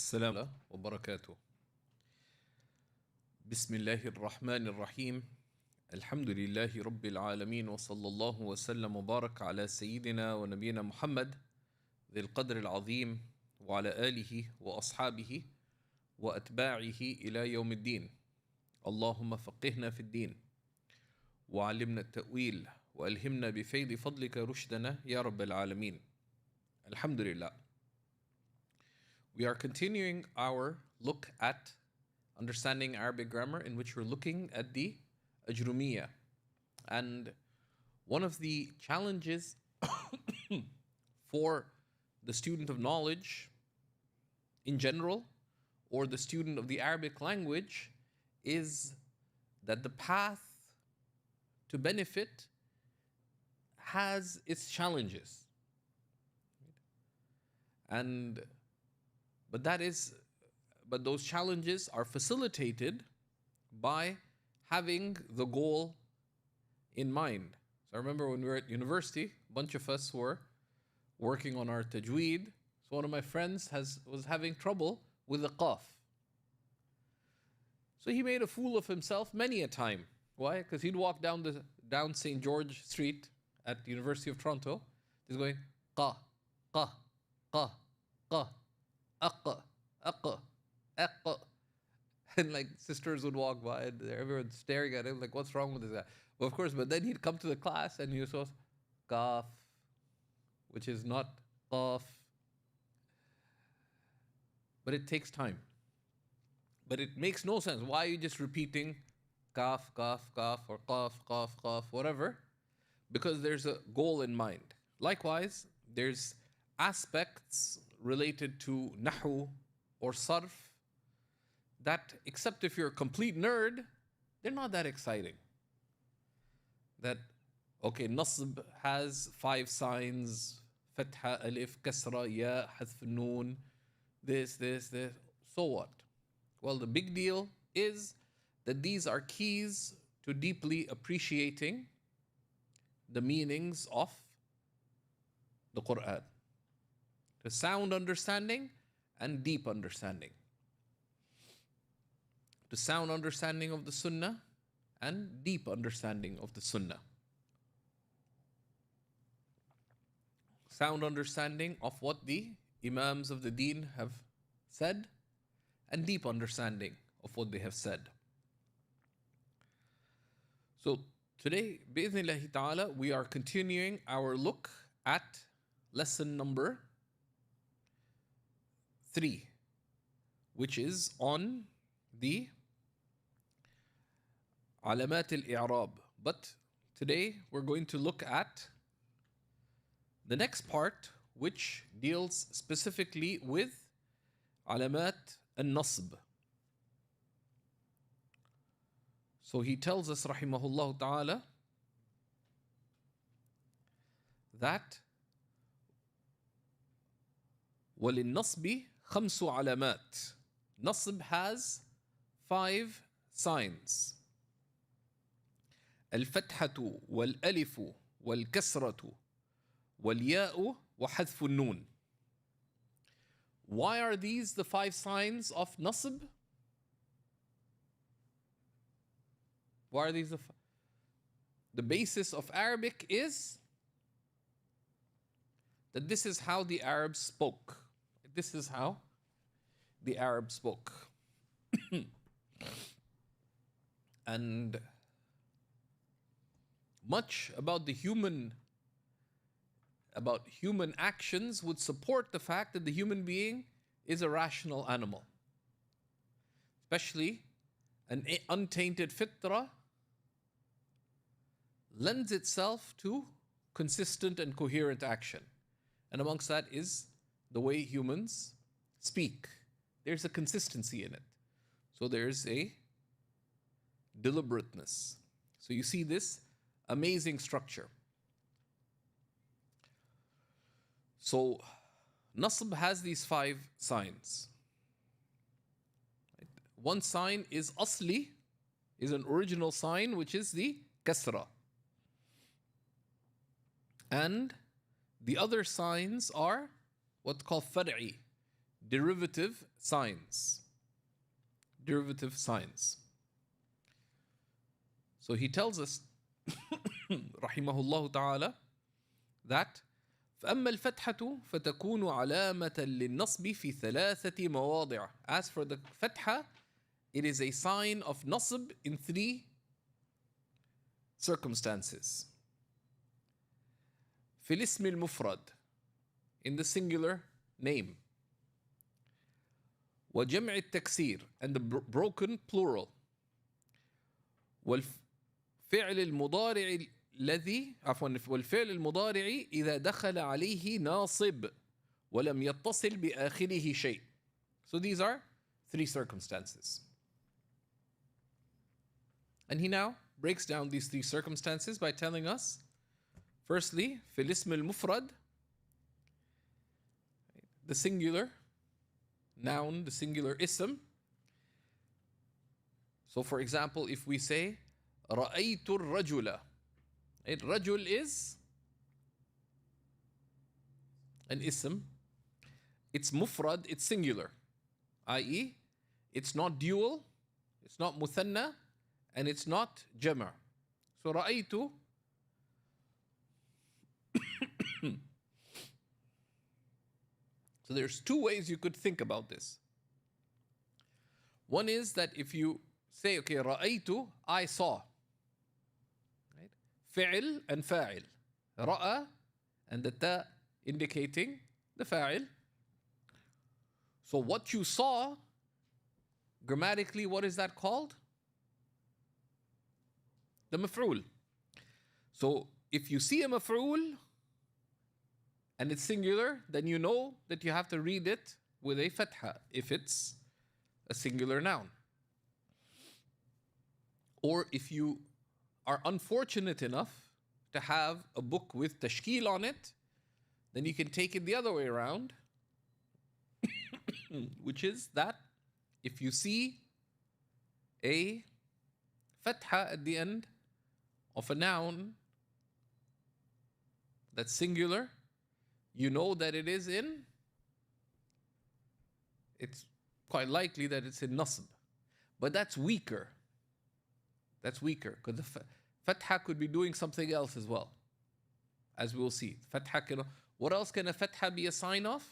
السلام وبركاته. بسم الله الرحمن الرحيم. الحمد لله رب العالمين وصلى الله وسلم وبارك على سيدنا ونبينا محمد ذي القدر العظيم وعلى آله وأصحابه وأتباعه إلى يوم الدين. اللهم فقهنا في الدين وعلمنا التأويل وألهمنا بفيض فضلك رشدنا يا رب العالمين. Alhamdulillah. We are continuing our look at understanding Arabic grammar, in which we're looking at the Ajrumiyya. And one of the challenges for the student of knowledge in general, or the student of the Arabic language, is that the path to benefit has its challenges. But those challenges are facilitated by having the goal in mind. So I remember when we were at university, a bunch of us were working on our tajweed. So one of my friends was having trouble with the qaf. So he made a fool of himself many a time. Why? Because he'd walk down St. George Street at the University of Toronto. He's going qa, qa, qa, qa, aqqa, aqqa, aqqa. And like sisters would walk by and everyone's staring at him like, what's wrong with this guy? Well, of course, but then he'd come to the class and he was supposed qaf, which is not qaf. But it takes time. But it makes no sense. Why are you just repeating kaf, kaf, kaf, or qaf, qaf, qaf, whatever? Because there's a goal in mind. Likewise, there's aspects related to nahw or sarf that, except if you're a complete nerd, they're not that exciting. That, okay, nasb has 5 signs, fatha, alif, kasra, ya, hadf, noon, this. So what? Well, the big deal is that these are keys to deeply appreciating the meanings of the Quran. To sound understanding and deep understanding. To sound understanding of the Sunnah and deep understanding of the Sunnah. Sound understanding of what the Imams of the Deen have said and deep understanding of what they have said. So today, bi'idhnillahi ta'ala, we are continuing our look at lesson number 3, which is on the alamat al-i'rab. But today we're going to look at the next part, which deals specifically with alamat al-nasb. So he tells us, rahimahullah ta'ala, that وَلِلنَّصْبِ خَمْسُ عَلَامَاتٍ. Nasb has 5 signs. الفتحة والألف والكسرة والياء وحذف النون. Why are these the 5 signs of nasb? Why are these the basis of Arabic is that this is how the Arabs spoke. This is how the Arabs spoke. And much about human actions would support the fact that the human being is a rational animal. Especially an untainted fitrah lends itself to consistent and coherent action. And amongst that is the way humans speak. There's a consistency in it. So there's a deliberateness. So you see this amazing structure. So nasb has these 5 signs. One sign is asli, is an original sign, which is the kasra. And the other signs are what's called far'i, derivative signs. Derivative signs. So he tells us, rahimahullah ta'ala, that فأما الفتحة فتكون علامة للنصب في ثلاثة مواضع. As for the fatha, it is a sign of nasb in three circumstances. في الاسم المفرد, in the singular name. وجمع التكسير, and the broken plural. والفعل المضارع الذي والفعل المضارع إذا دخل عليه ناصب ولم يتصل بآخره شيء. So these are three circumstances. And he now breaks down these three circumstances by telling us, firstly, في الاسم المفرد, the singular noun, the singular ism. So for example, if we say رأيت الرجل, Rajul is an ism. It's mufrad, it's singular. I.e., it's not dual, it's not muthanna, and it's not jama'. So ra'aytu. So there's two ways you could think about this. One is that if you say, okay, ra'aytu, I saw. فعل and فاعل. رأى and the ta indicating the فاعل. So what you saw, grammatically, what is that called? The maf'ul. So if you see a maf'ul and it's singular, then you know that you have to read it with a fatha if it's a singular noun. Or if you are unfortunate enough to have a book with tashkil on it, then you can take it the other way around, which is that if you see a fatha at the end of a noun that's singular, you know that it is in, it's quite likely that it's in nasb. But that's weaker. That's weaker because the fatha could be doing something else as well, as we'll see. Fatha can, what else can a fatha be a sign of?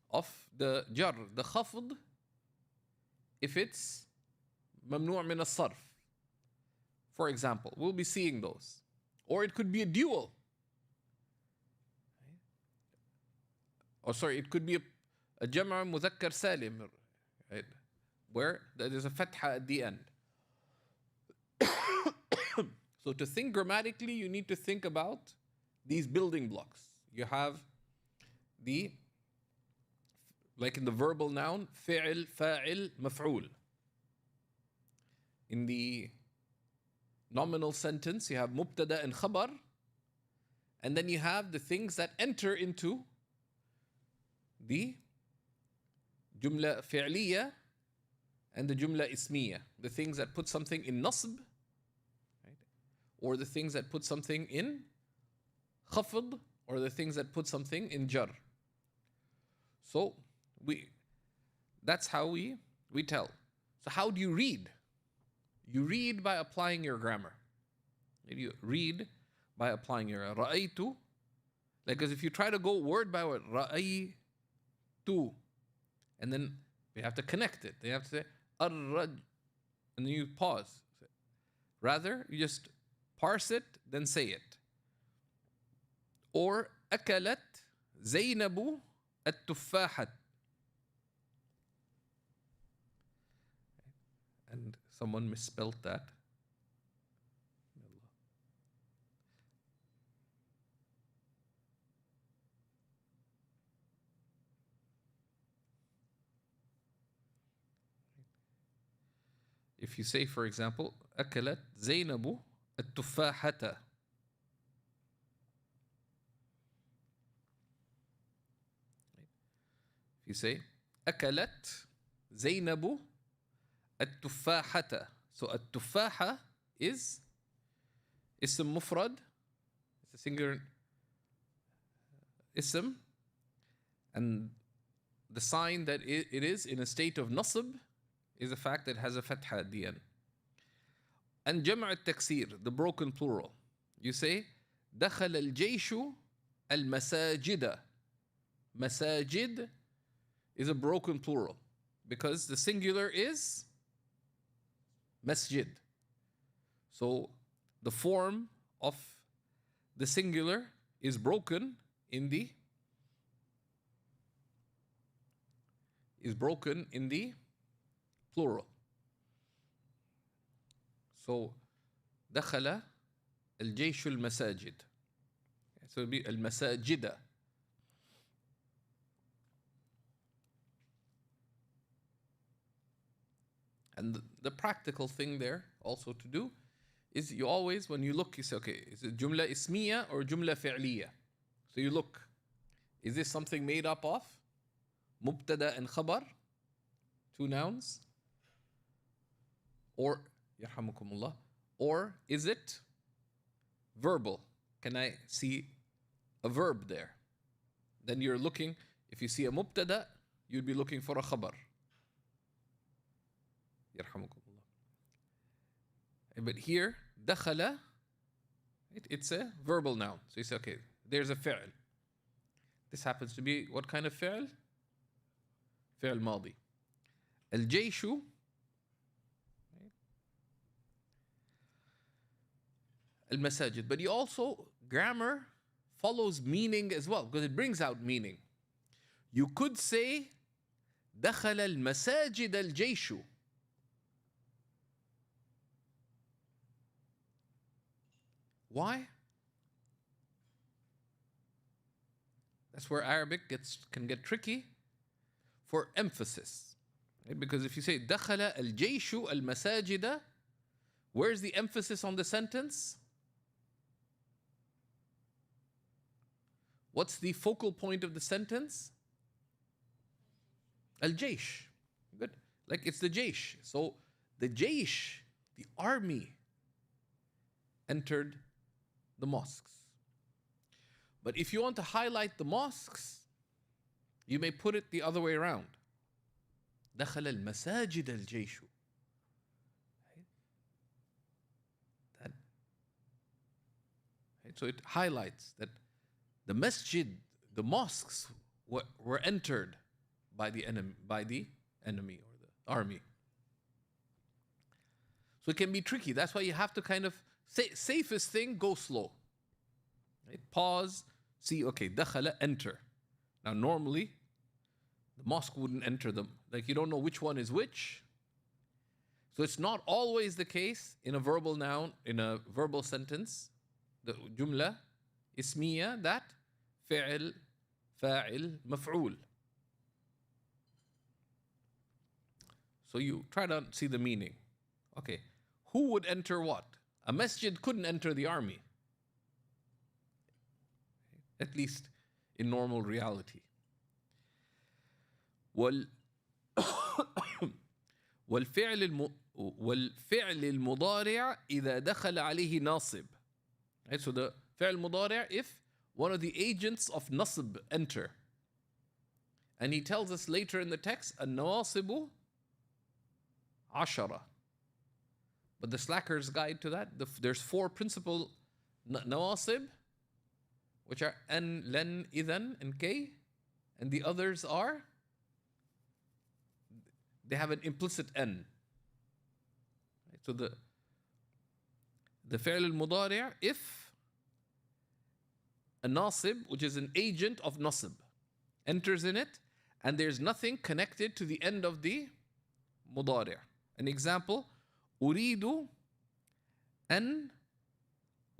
Of the jar, the khafd, if it's mamnu' min as-sarf. For example, we'll be seeing those. Or it could be a dual. Or sorry, it could be a jama' mudhakkar salim, right? Where there is a fatha at the end. So to think grammatically, you need to think about these building blocks. You have the, like in the verbal noun, fi'l, fa'il, maf'ul. In the nominal sentence, you have mubtada and khabar. And then you have the things that enter into the jumla fi'liya and the jumla ismiya. The things that put something in nasb, right? Or the things that put something in khafd, or the things that put something in jar. So that's how we tell. So how do you read? You read by applying your grammar. You read by applying your ra'aytu. Like, because if you try to go word by word, ra'aytu, and then we have to connect it. They have to say ar-raj, and then you pause. Rather, you just parse it, then say it. Or akalat Zainabu at-tuffahat. And someone misspelled that. If you say, for example, أكلت زينب التفاحة. If you say أكلت زينب التفاحة. So التفاحة is اسم مفرد. It's a singular ism. And the sign that it is in a state of nasb is the fact that it has a fatha at the end. And جمع التكسير, the broken plural. You say دخل الجيش المساجد. Masajid is a broken plural because the singular is masjid. So the form of the singular is broken in the plural. So دخل الجيش المساجد. So it will be المساجد. And the practical thing there also to do is you always, when you look, you say, okay, is it jumla ismiya or jumla fi'liya? So you look, is this something made up of mubtada and khabar, two nouns? Or, yarhamukumullah, or is it verbal? Can I see a verb there? Then you're looking, if you see a mubtada, you'd be looking for a khabar. Yarhamukumullah. But here, dakhala, it's a verbal noun. So you say, okay, there's a fi'l. This happens to be what kind of fi'l? Fi'l madi. Al-jayshu, al-masajid. But you also, grammar follows meaning as well, because it brings out meaning. You could say, dakhala al-masajid al-jayshu. Why? That's where Arabic can get tricky for emphasis. Right? Because if you say دخل الجيش المساجد, where's the emphasis on the sentence? What's the focal point of the sentence? Al-Jaysh. Good. Like it's the Jaysh. So the Jaysh, the army, entered the mosques. But if you want to highlight the mosques, you may put it the other way around. دخل المساجد الجيش. So it highlights that the masjid, the mosques were entered by the enemy or the army. So it can be tricky. That's why you have to kind of safest thing, go slow. Right? Pause, see, okay, dakhala, enter. Now normally, the mosque wouldn't enter them. Like you don't know which one is which. So it's not always the case in a verbal noun, in a verbal sentence, the jumla, ismiya, that fi'l, fa'il, maf'ul. So you try to see the meaning. Okay, who would enter what? A masjid couldn't enter the army, at least in normal reality. والفعل المضارع إذا دخل عليه ناصب. Right, so the فعل مضارع, if one of the agents of nasb enter. And he tells us later in the text, النواصب عشرة. But the slacker's guide to that, there's four principal nawasib, which are an, len, idhan, and kay. And the others are, they have an implicit n. So the fi'l al-mudari', if a nasib, which is an agent of nasib, enters in it, and there's nothing connected to the end of the mudari'. An example, أريد أن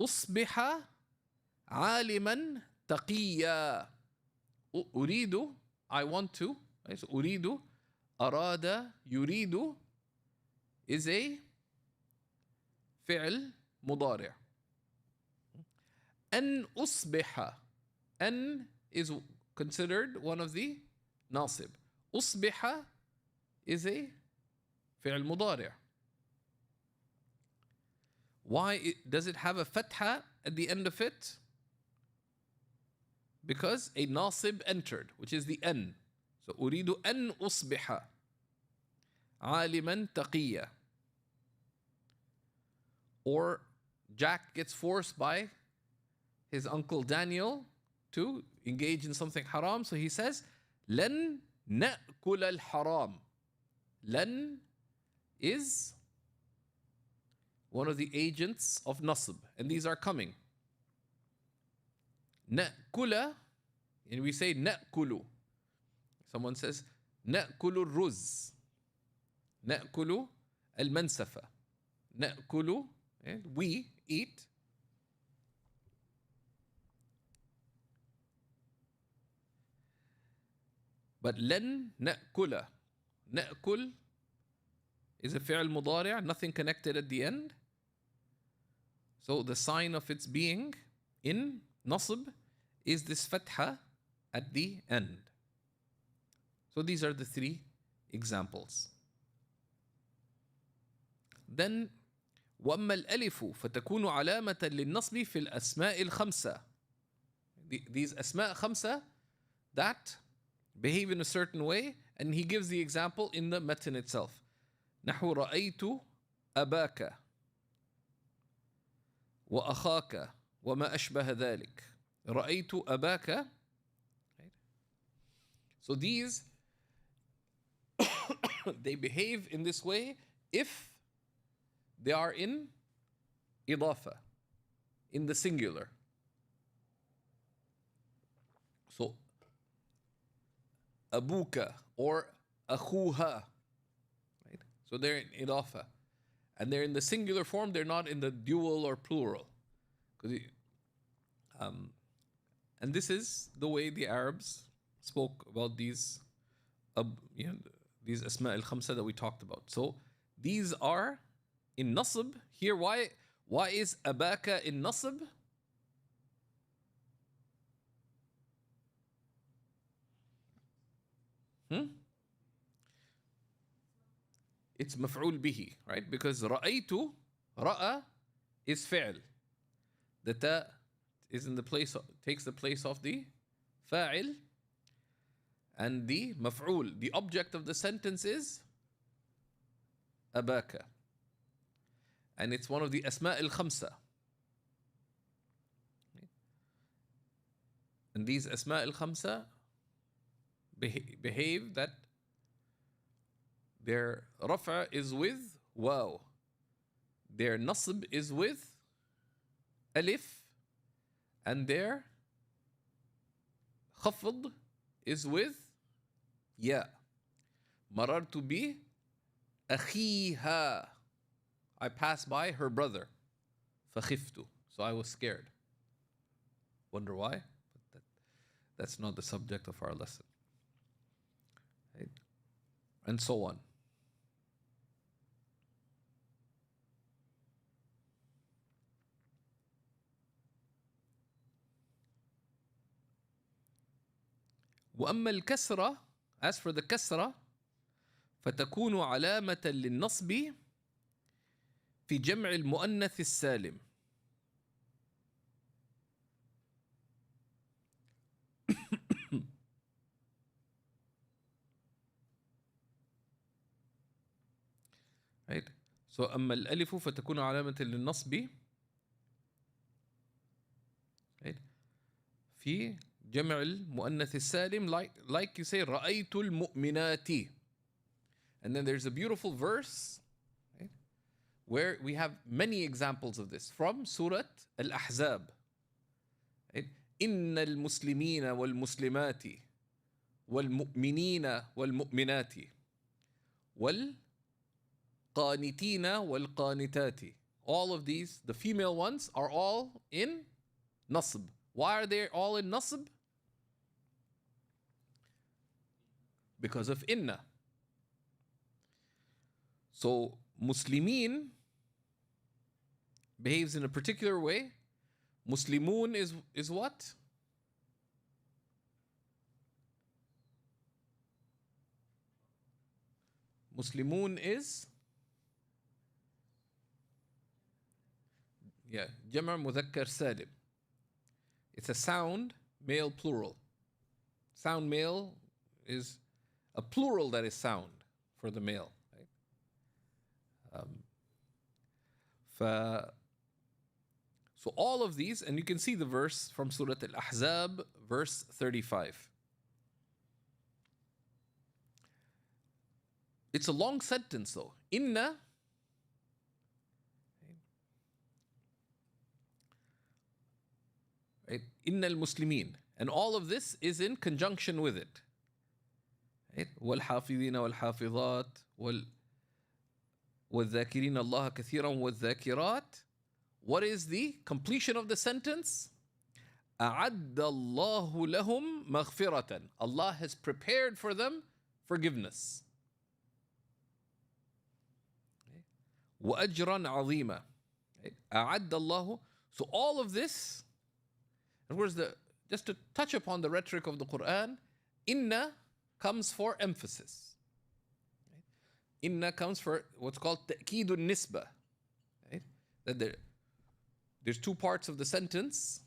أصبح عالما تقيا. أريد, I want to. So أريد, أراد, يريد is a فعل مضارع. أن أصبح, أن is considered one of the ناصب. أصبح is a فعل مضارع. Does it have a fatha at the end of it? Because a nasib entered, which is the n. So أريد أن أصبح عالما تقيا. Or Jack gets forced by his uncle Daniel to engage in something haram, so he says لن نأكل الحرام. لن is one of the agents of nasb, and these are coming. نأكل, and we say نأكل. Someone says نأكل الرز. نأكل المنسفة. نأكل, and we eat. But لن نأكل. نأكل is a فعل مضارع, nothing connected at the end. So the sign of its being in nasb is this fatha at the end. So these are the three examples. Then وأما الألف فتكون علامة للنصب في الأسماء الخمسة. These أسماء خمسة that behave in a certain way, and he gives the example in the matan itself. نحو رأيت أباك وأخاك وما أشبه ذلك. رأيت أباك. So these they behave in this way if they are in idafa, in the singular. So abuka or akhuha, right? So they're in idafa, and they're in the singular form. They're not in the dual or plural. And this is the way the Arabs spoke about these, these asma al-khamsa that we talked about. So these are in nasb here. Why is abaka in nasb? It's maf'ul bihi, right? Because ra'aytu, ra'a is fi'l. The ta is in the place, takes the place of the fa'il, and the maf'ul, the object of the sentence is abaka. And it's one of the asma al-khamsa. And these asma al-khamsa behave that their rafa is with waw, their nasb is with alif, and their khafd is with ya. Marartu bi akhiha. I passed by her brother. Fakhiftu. So I was scared. Wonder why? But that's not the subject of our lesson. Right? And so on. وأما الكسرة, as for the كسرة, فتكون علامة للنصب في جمع المؤنث السالم. Right? So أما الألف فتكون علامة للنصب, right? في جمع المؤنث السالم, like you say رأيت المؤمنات. And then there's a beautiful verse, right, where we have many examples of this from Surah Al-Ahzab. Right? إن المسلمين والمسلمات والمؤمنين والمؤمنات والقانتين والقانتات. All of these, the female ones, are all in nasb. Why are they all in nasb? Because of inna. So Muslimin behaves in a particular way. Muslimun is what? Muslimun is Yeah, Jama' Mudhakkar Salim. It's a sound male plural. Sound male is a plural that is sound for the male. Right? So all of these, and you can see the verse from Surah Al-Ahzab, verse 35. It's a long sentence though. Inna, right? Inna al-Muslimin. And all of this is in conjunction with it. Right? وَالْحَافِظِينَ وَالْحَافِظَاتِ وَالذَّاكِرِينَ اللَّهَ كَثِيرًا وَالذَّاكِرَاتِ. What is the completion of the sentence? أَعَدَّ اللَّهُ لَهُمْ مَغْفِرَةً. Allah has prepared for them forgiveness. وَأَجْرًا عَظِيمًا. أَعَدَّ اللَّهُ. So all of this, and where's the, just to touch upon the rhetoric of the Quran, inna comes for emphasis. Inna comes for what's called ta'keedun nisba. Right? That there's two parts of the sentence.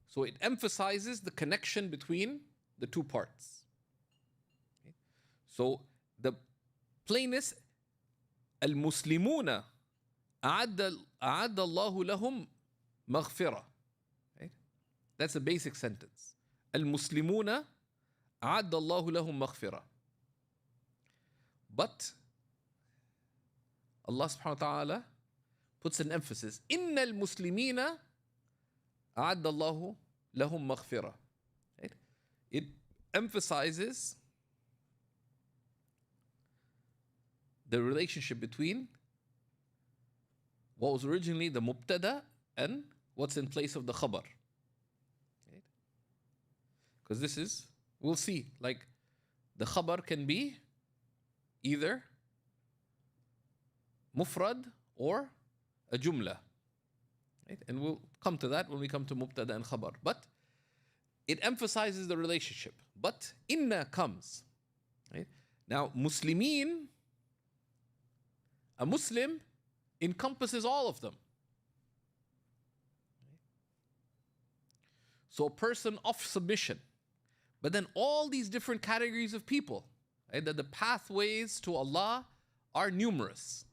So it emphasizes the connection between the two parts. Okay? So the plainest, al-Muslimuna أعد الله لهم مغفرة. Right? That's a basic sentence. Al-Muslimuna أعد الله لهم مغفرة. But Allah subhanahu wa ta'ala puts an emphasis. إن المسلمين أعد الله لهم مغفرة. Right? It emphasizes the relationship between what was originally the mubtada and what's in place of the khabar. Because this is, we'll see, like the khabar can be either mufrad or a jumla. Right? And we'll come to that when we come to mubtada and khabar. But it emphasizes the relationship. But inna comes. Right? Now, muslimin, a Muslim encompasses all of them. So a person of submission. But then all these different categories of people, right, that the pathways to Allah are numerous.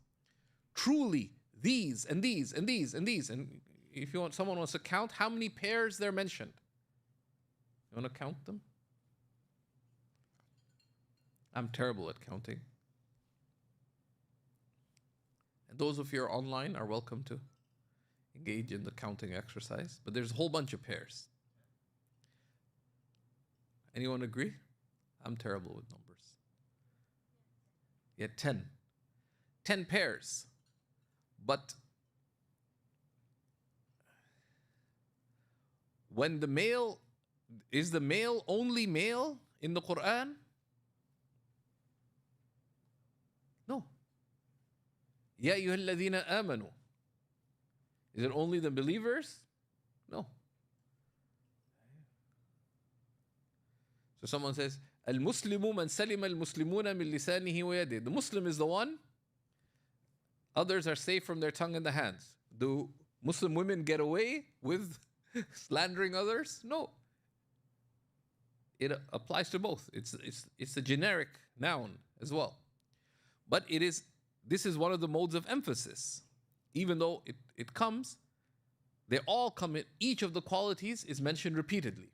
Truly, these and these and these and these. And if you want, someone wants to count how many pairs they're mentioned. You want to count them? I'm terrible at counting. And those of you who are online are welcome to engage in the counting exercise. But there's a whole bunch of pairs. Anyone agree? I'm terrible with numbers. Yeah, 10. 10 pairs. But when the male, is the male only male in the Quran? No. Ya ayyuhalladhina amanu. Is it only the believers? No. So someone says, Al-Muslimu man salima al-Muslimuna min lisanihi wa yadihi. The Muslim is the one, others are safe from their tongue and the hands. Do Muslim women get away with slandering others? No. It applies to both. It's a generic noun as well. But this is one of the modes of emphasis. Even though it comes, they all come in, each of the qualities is mentioned repeatedly.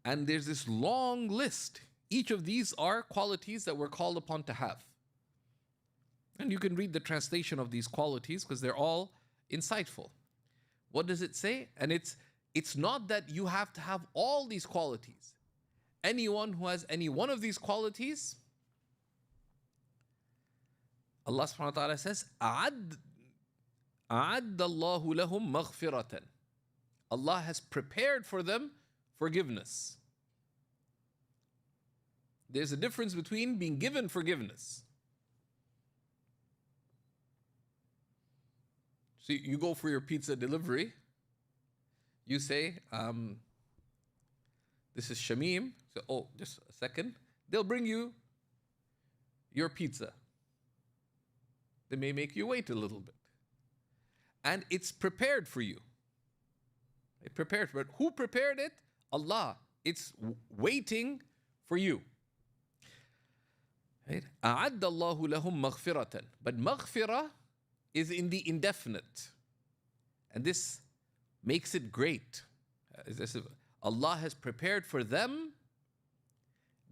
And there's this long list. Each of these are qualities that we're called upon to have. And you can read the translation of these qualities because they're all insightful. What does it say? And it's not that you have to have all these qualities. Anyone who has any one of these qualities, Allah subhanahu wa ta'ala says, أَعَدَّ اللَّهُ لَهُمْ مَغْفِرَةً. Allah has prepared for them forgiveness. There's a difference between being given forgiveness. So you go for your pizza delivery, you say, this is Shamim. So, oh, just a second. They'll bring you your pizza. They may make you wait a little bit. and it's prepared for you. It prepared, but who prepared it? Allah. It's waiting for you. Right? أعد الله لهم مغفرة. But maghfirah is in the indefinite. And this makes it great. Allah has prepared for them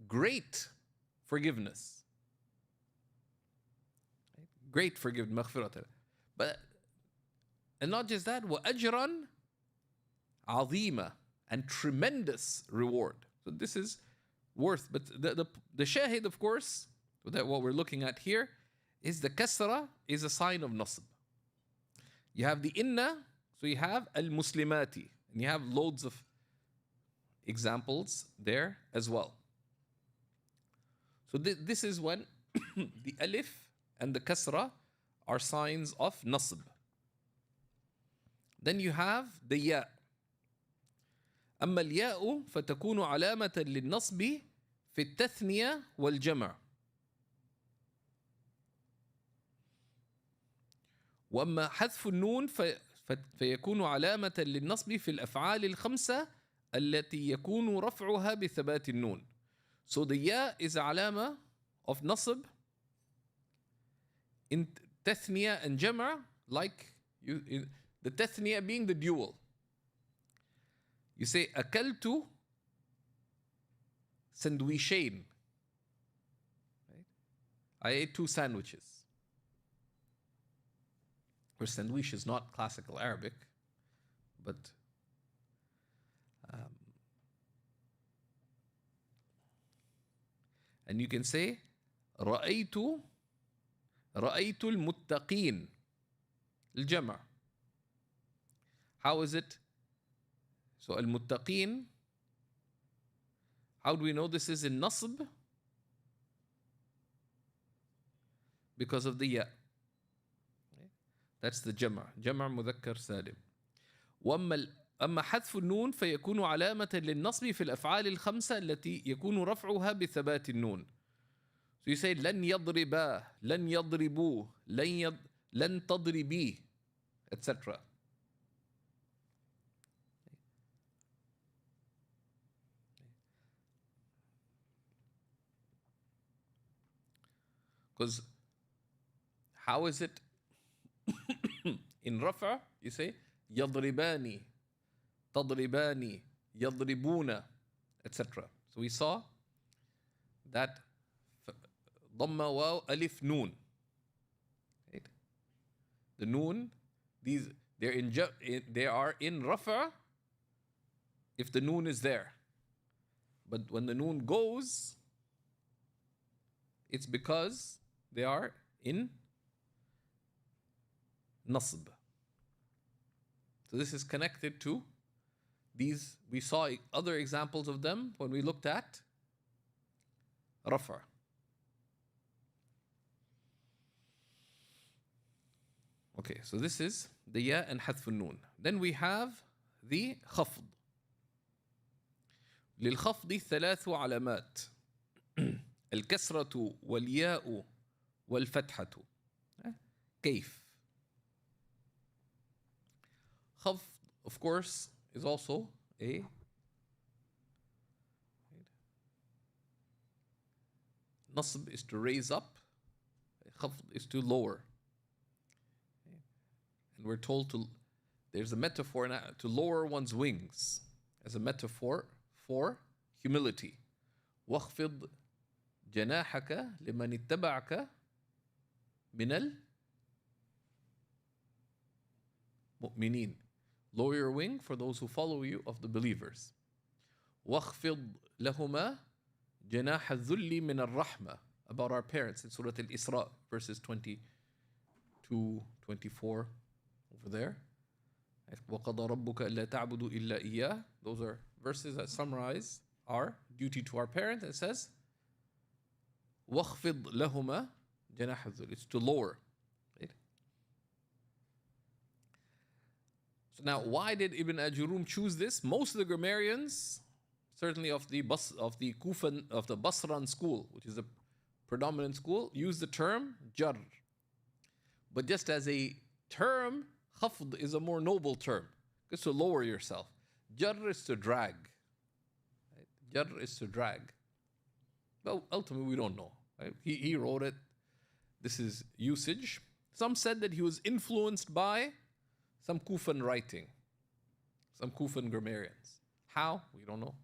great forgiveness. Great forgiveness, maghfirah. But, and not just that, وَأَجْرًا عَظِيمًا, and tremendous reward. So this is worth, but the shahid, of course, that what we're looking at here, is the kasra is a sign of nasb. You have the inna, so you have al-muslimati, and you have loads of examples there as well. So this is when the alif and the kasra are signs of nasb. Then you have the ya. أما الياء فتكون علامة للنصب في التثنية والجمع. وأما حذف النون فيكون علامة للنصب في الأفعال الخمسة التي يكون رفعها بثبات النون. So the ya is a alama of nasb in tathniya and jama', like the tathniya being the dual. You say akaltu sandwichain. Right? I ate 2 sandwiches. Where sandwich is not classical Arabic, but and you can say رأيت المتقين الجمع. How is it? So المتقين, how do we know this is in nasb? Because of the ya. That's the جمع مذكر سالم. أما حذف النون فيكون علامة للنصب في الأفعال الخمسة التي يكون رفعها بثبات النون. So you say لن يضربا, لن يضربوا, لن تضربي, etc. Because how is it in rafa? You say يضرباني, تضرباني, يضربون, etc. So we saw that ضم واو ألف نون. Right? The noon, they are in rafa if the noon is there. But when the noon goes, it's because they are in nasb. So this is connected to these. We saw other examples of them when we looked at rafa. Okay, so this is the ya and hadf al-nun. Then we have the khafd. للخفض 3 علامات. الكسرة والياء والفتحة. كيف؟ خفض, of course, is also a nasb is to raise up, khafd is to lower. And we're told there's a metaphor to lower one's wings as a metaphor for humility. واخفض جناحك لمن اتبعك من المؤمنين. Lower your wing for those who follow you of the believers. واخفض لهما جناح الذل من الرحمة. About our parents in Surah Al-Isra, verses 22, 24, over there. وَقَضَى رَبُّكَ أَلَّا تَعْبُدُوا إِلَّا إِيَّاهُ. Those are verses that summarize our duty to our parents. It says وَخْفِضْ لَهُمَا جَنَاحَ الذُّلِّ. It's to lower. Right? So now, why did Ibn Ajrum choose this? Most of the grammarians, certainly of the Kufan, of the Basran school, which is a predominant school, use the term jar. But just as a term, Khafd is a more noble term. It's to lower yourself. Jar is to drag. Right? Jar is to drag. Well, ultimately, we don't know. Right? He wrote it. This is usage. Some said that he was influenced by some Kufan writing, some Kufan grammarians. How? We don't know.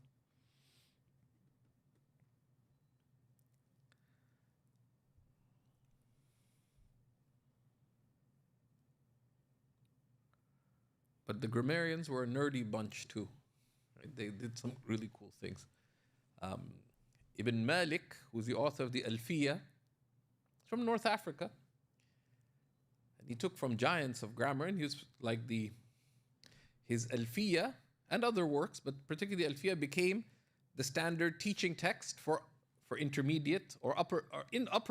But the grammarians were a nerdy bunch too. Right? They did some really cool things. Ibn Malik, who's the author of the Alfiya, from North Africa. And he took from giants of grammar, and he was like his Alfiya and other works, but particularly Alfiya became the standard teaching text for intermediate or upper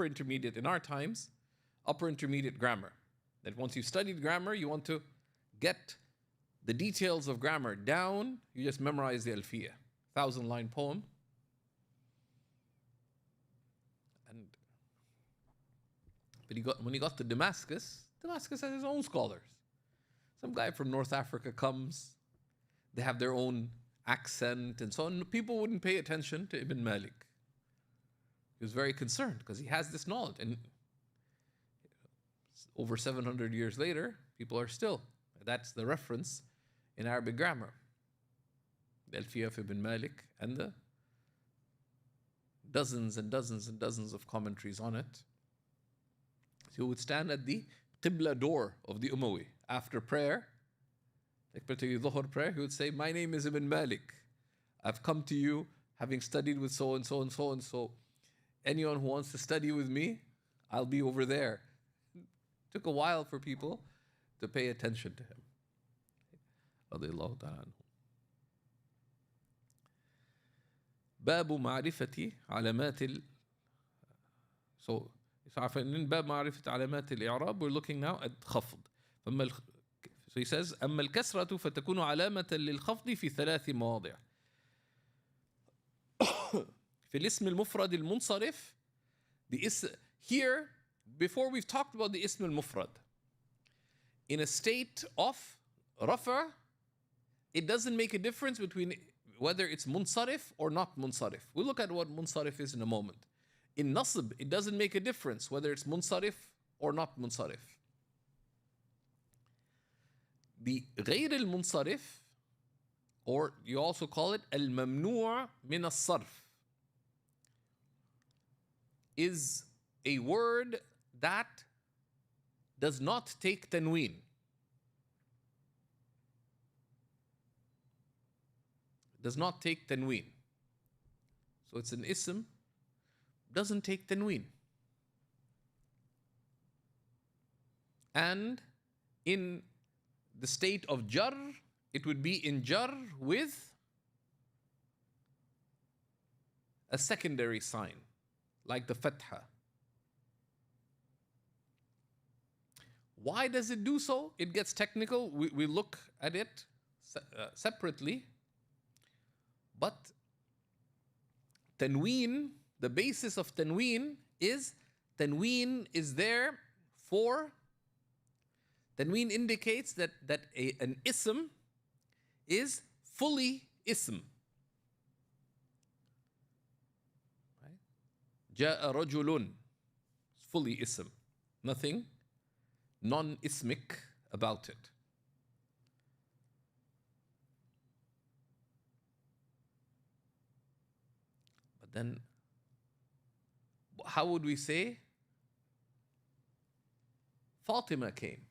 intermediate in our times, upper intermediate grammar. That once you've studied grammar, you want to get the details of grammar down, you just memorize the Alfiya, 1,000-line poem. But when he got to Damascus has his own scholars. Some guy from North Africa comes, they have their own accent and so on. People wouldn't pay attention to Ibn Malik. He was very concerned because he has this knowledge. And over 700 years later, people are still, that's the reference in Arabic grammar. The Alfiya of Ibn Malik and the dozens and dozens and dozens of commentaries on it. So he would stand at the Qibla door of the Umayyi after prayer, like particularly Dhuhr prayer, he would say, "My name is Ibn Malik. I've come to you having studied with so and so and so and so. Anyone who wants to study with me, I'll be over there." It took a while for people to pay attention to him. Radiallahu ta'ala anhu. باب معرفة علامات So in باب معرفة علامات الإعراب, we're looking now at خفض. So he says أما الكسرة فتكون علامة للخفض في 3 مواضع. في الاسم المفرد المنصرف, here, before we've talked about the اسم المفرد, in a state of rafa, it doesn't make a difference between whether it's munsarif or not munsarif. We'll look at what munsarif is in a moment. In nasb, it doesn't make a difference whether it's munsarif or not munsarif. The غير المنصرف, or you also call it الممنوع من الصرف, is a word that does not take tanween. Does not take tanween. So it's an ism, doesn't take tanween. And in the state of jar, it would be in jar with a secondary sign, like the fatha. Why does it do so? It gets technical. We look at it separately. But tanween, the basis of tanween is there for, tanween indicates that an ism is fully ism. Right? جاء رجل, fully ism. Nothing non-ismic about it. But then, how would we say Fatima came?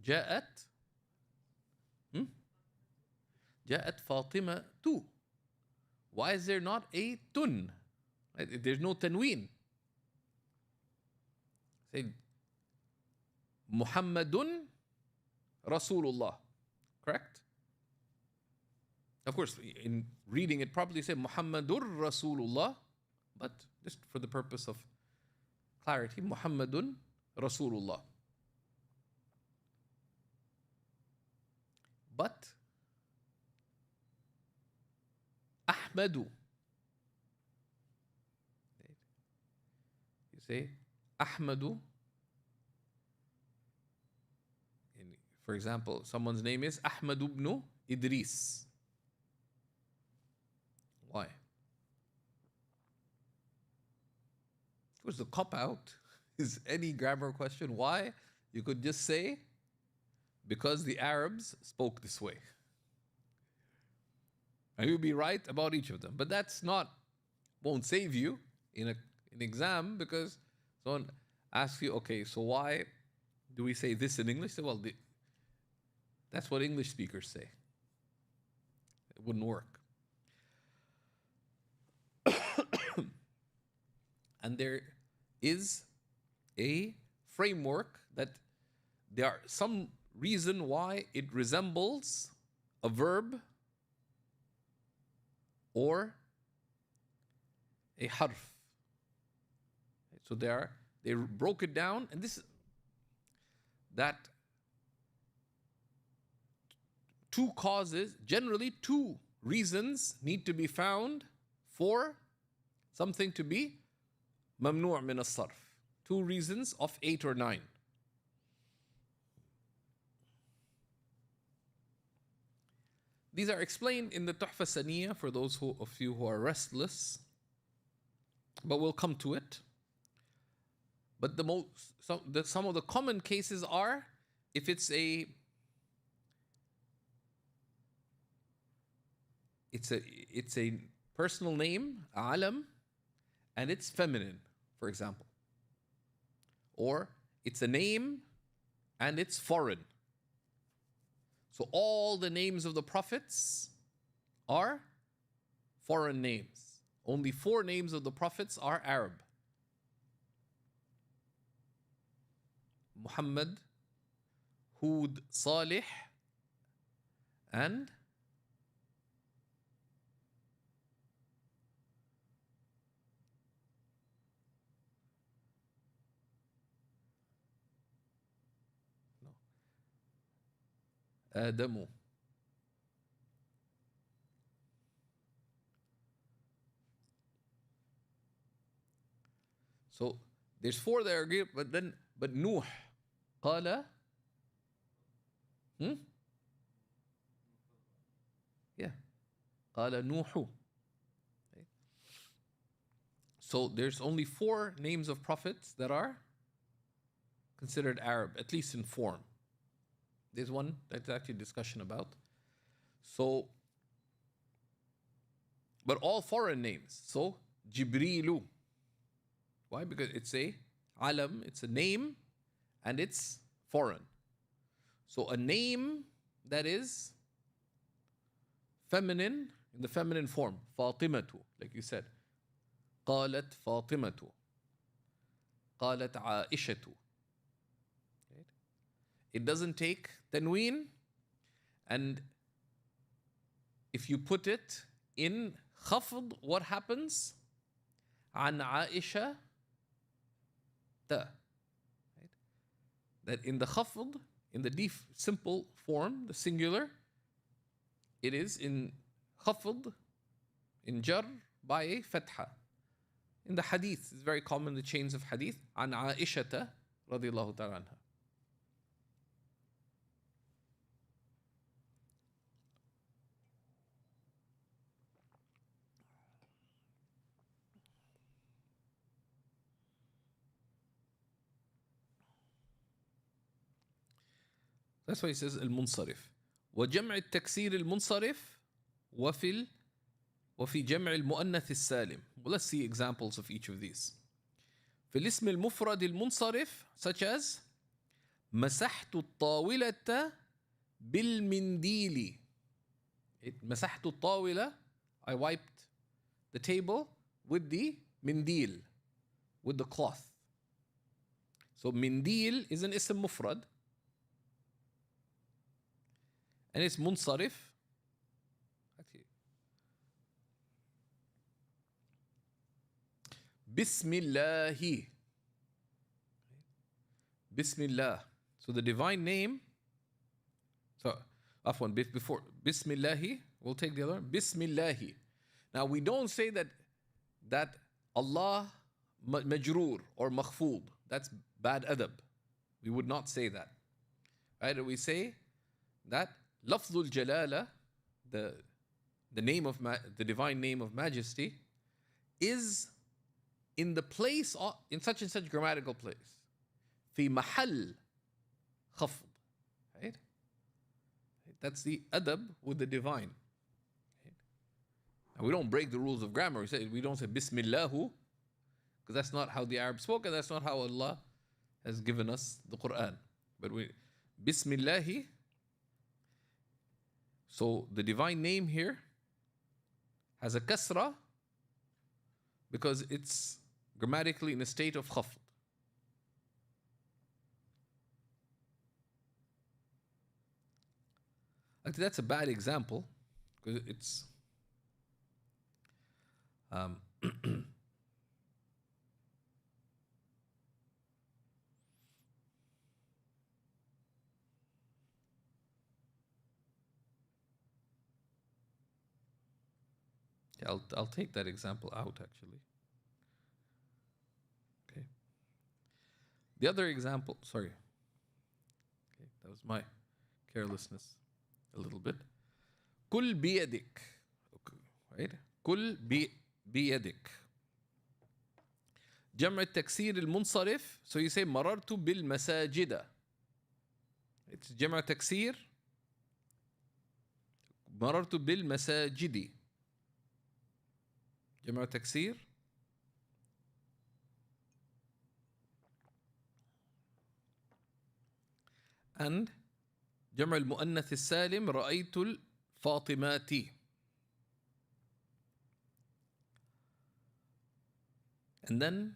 جاءت جاءت فاطمة too. Why is there not a tun? There's no tanween. Say Muhammadun Rasulullah. Correct? Of course, in reading it properly, say Muhammadur Rasulullah, but just for the purpose of clarity, Muhammadun Rasulullah. But Ahmadu. You say Ahmadu. For example, someone's name is Ahmad ibn Idris. Why? Of course, the cop out is any grammar question. Why? You could just say, because the Arabs spoke this way. And you'll be right about each of them. But that's not, won't save you in an exam, because someone asks you, okay, so why do we say this in English? Well, that's what English speakers say. It wouldn't work. And there is a framework that there are some reason why it resembles a verb or a harf. So they broke it down, and that two causes, generally two reasons need to be found for something to be mamnu' min as-sarf. Two reasons of 8 or 9. These are explained in the Tuhfa Saniyya for those of you who are restless, but we'll come to it. But some of the common cases are if it's a personal name, alam, and it's feminine, for example. Or it's a name and it's foreign. So all the names of the prophets are foreign names. Only 4 names of the prophets are Arab. Muhammad, Hud, Salih, and Adamu. So there's 4 there, but Nuh, Qala, yeah, Qala Nuhu. So there's only 4 names of prophets that are considered Arab, at least in form. There's one that's actually discussion about. So, but all foreign names. So, Jibrilu. Why? Because it's a alam, it's a name, and it's foreign. So, a name that is feminine, in the feminine form, Fatimatu, like you said. قالت فاطمة. قالت عائشة. It doesn't take tanween, and if you put it in khafd, what happens? An Aisha ta. Right? That in the khafd, in the simple form, the singular, it is in khafd, in jar, by a fatha. In the hadith, it's very common, the chains of hadith, an Aisha ta, radiyallahu ta'ala anha. That's why he says المنصرف. وجمع التكسير المنصرف وفي جمع المؤنث السالم. Well, let's see examples of each of these. في الاسم المفرد المنصرف, such as مسحت الطاولة بالمنديل. مسحت الطاولة, I wiped the table with the mindil, with the cloth. So mindil is an ism mufrad, and it's munsarif. Bismillahi. Bismillah. So the divine name. So, afwan, before Bismillahi, we'll take the other one. Bismillahi. Now we don't say that Allah majroor or makhfood that's bad adab. We would not say that. Right? We say that lafzul jalala, the name of the divine name of majesty, is in the place of, in such and such grammatical place. في محل خفض. Right? That's the adab with the divine. Right? And we don't break the rules of grammar. We don't say Bismillahu, because that's not how the Arabs spoke, and that's not how Allah has given us the Quran. But we Bismillahi. So the divine name here has a kasra because it's grammatically in a state of khafd. Actually, that's a bad example because it's I'll take that example out actually. Okay. The other example, sorry. Okay, that was my carelessness a little bit. كل بيدك. Right? كل بيدك. جمع التكسير المنصرف. So you say مررت بالمساجد. It's جمع تكسير. مررت بالمساجد. جمع تكسير. And جمع المؤنث السالم رأيت الفاطمات. And then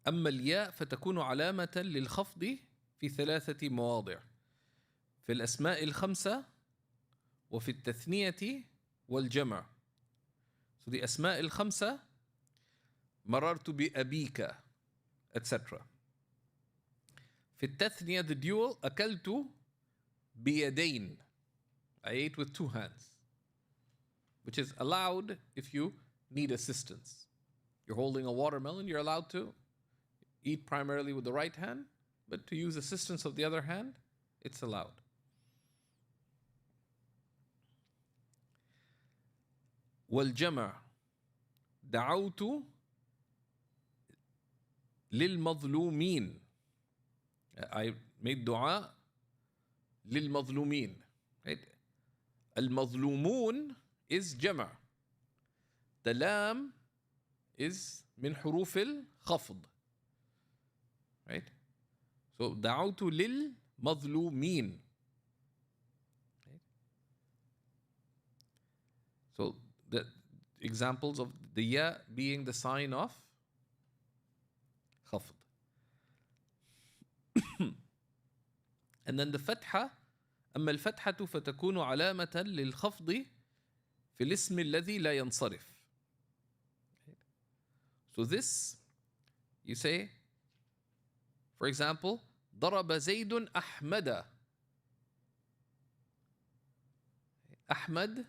أما الياء فتكون علامة للخفض في 3 مواضع: في الأسماء الخمسة وفي التثنية والجمع. So the أسماء الخمسة مررت بأبيك etc. في التثنية the dual أكلت بيدين. I ate with 2 hands, which is allowed if you need assistance. You're holding a watermelon, you're allowed to eat primarily with the right hand, but to use assistance of the other hand, it's allowed. والجمع دعوت للمظلومين. I made dua للمظلومين. Right? المظلومون is جمع. The lam is من حروف الخفض. Right? So دعوت للمظلومين. Right? So the examples of the ya being the sign of khafd. And then the fatha, أما الفتحة فتكون علامة للخفض في الاسم الذي لا ينصرف. So this, you say, for example, ضرب زيد أحمد. Ahmad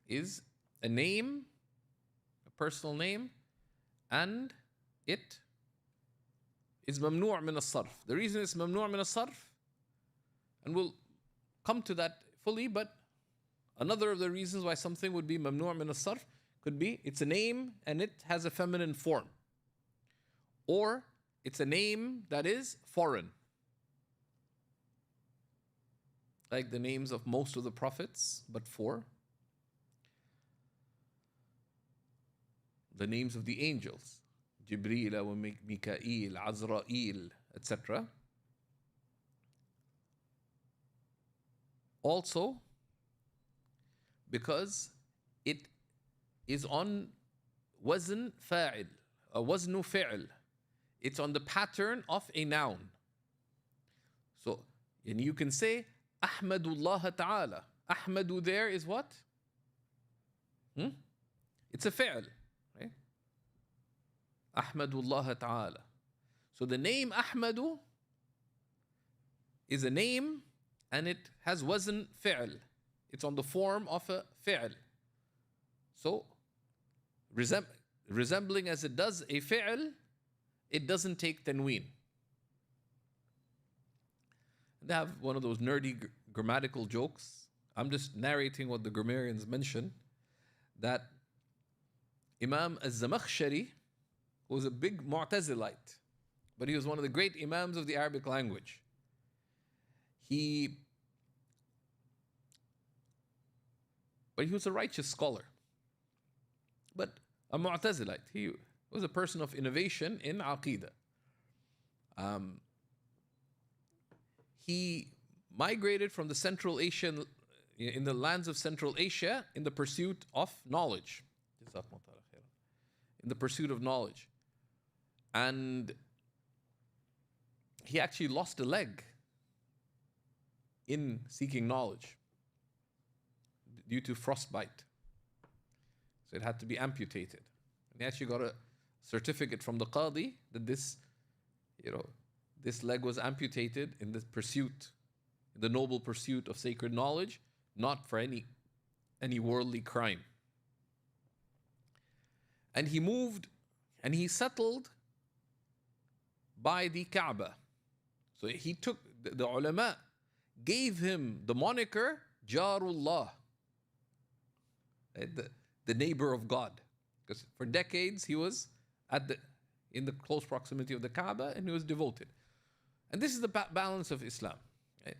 is a name, a personal name, and it is ممنوع من الصرف. The reason it's ممنوع من الصرف, and we'll come to that fully, but another of the reasons why something would be ممنوع من الصرف could be it's a name and it has a feminine form, or it's a name that is foreign, like the names of most of the prophets, but 4. The names of the angels, Jibreel, wa Mikael, Azrael, etc. Also, because it is on wazn fa'il, waznu fi'l. It's on the pattern of a noun. So, and you can say, Ahmadullah Ta'ala. Ahmadu there is what? It's a fi'l. Right? Ahmadullah Ta'ala. So the name Ahmadu is a name and it has wazn fi'l. It's on the form of a fi'l. So resembling as it does a fi'l, it doesn't take tanween. They have one of those nerdy grammatical jokes. I'm just narrating what the grammarians mention, that Imam al-Zamakhshari was a big Mu'tazilite, but he was one of the great Imams of the Arabic language. But he was a righteous scholar, but a Mu'tazilite. He was a person of innovation in Aqidah. He migrated from the Central Asian, in the lands of Central Asia, in the pursuit of knowledge. In the pursuit of knowledge. And he actually lost a leg in seeking knowledge due to frostbite. So it had to be amputated. And he actually got a certificate from the Qadi that this leg was amputated in the pursuit, the noble pursuit of sacred knowledge, not for any worldly crime. And he moved and he settled by the Kaaba. So he took, the ulama gave him the moniker Jarullah, the neighbor of God. Because for decades he was in the close proximity of the Kaaba and he was devoted. And this is the balance of Islam. Right?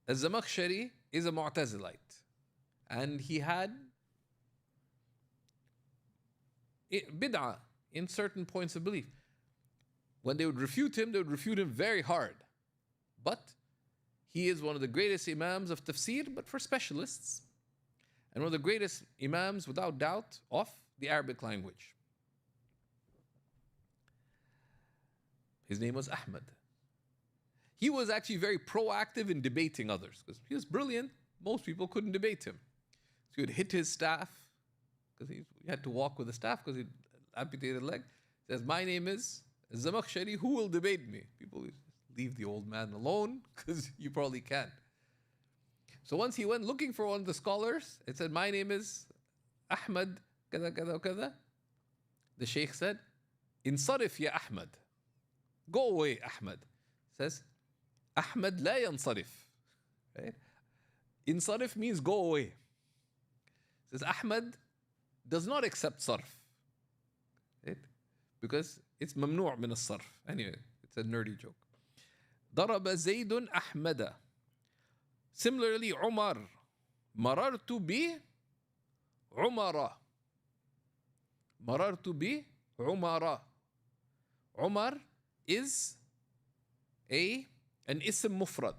Az-Zamakhshari is a Mu'tazilite. And he had bid'ah in certain points of belief. When they would refute him, they would refute him very hard. But he is one of the greatest Imams of tafsir, but for specialists. And one of the greatest Imams, without doubt, of the Arabic language. His name was Ahmad. He was actually very proactive in debating others because he was brilliant. Most people couldn't debate him. So he would hit his staff because he had to walk with the staff because he amputated a leg. He says, "My name is Zamakhshari, who will debate me?" People leave the old man alone because you probably can't. So once he went looking for one of the scholars, it said, "My name is Ahmad, kada kada kada." The Shaykh said, "Insarif ya Ahmad." Go away, Ahmad. Says, Ahmad la yansarif. Right? Insarif means go away. Says, Ahmad does not accept sarf. Right? Because it's mamnu' min as-sarf. Anyway, it's a nerdy joke. Daraba Zaydun Ahmada. Similarly, Umar. Marartu bi Umara. Marartu bi Umara. Umar is an ism mufrad.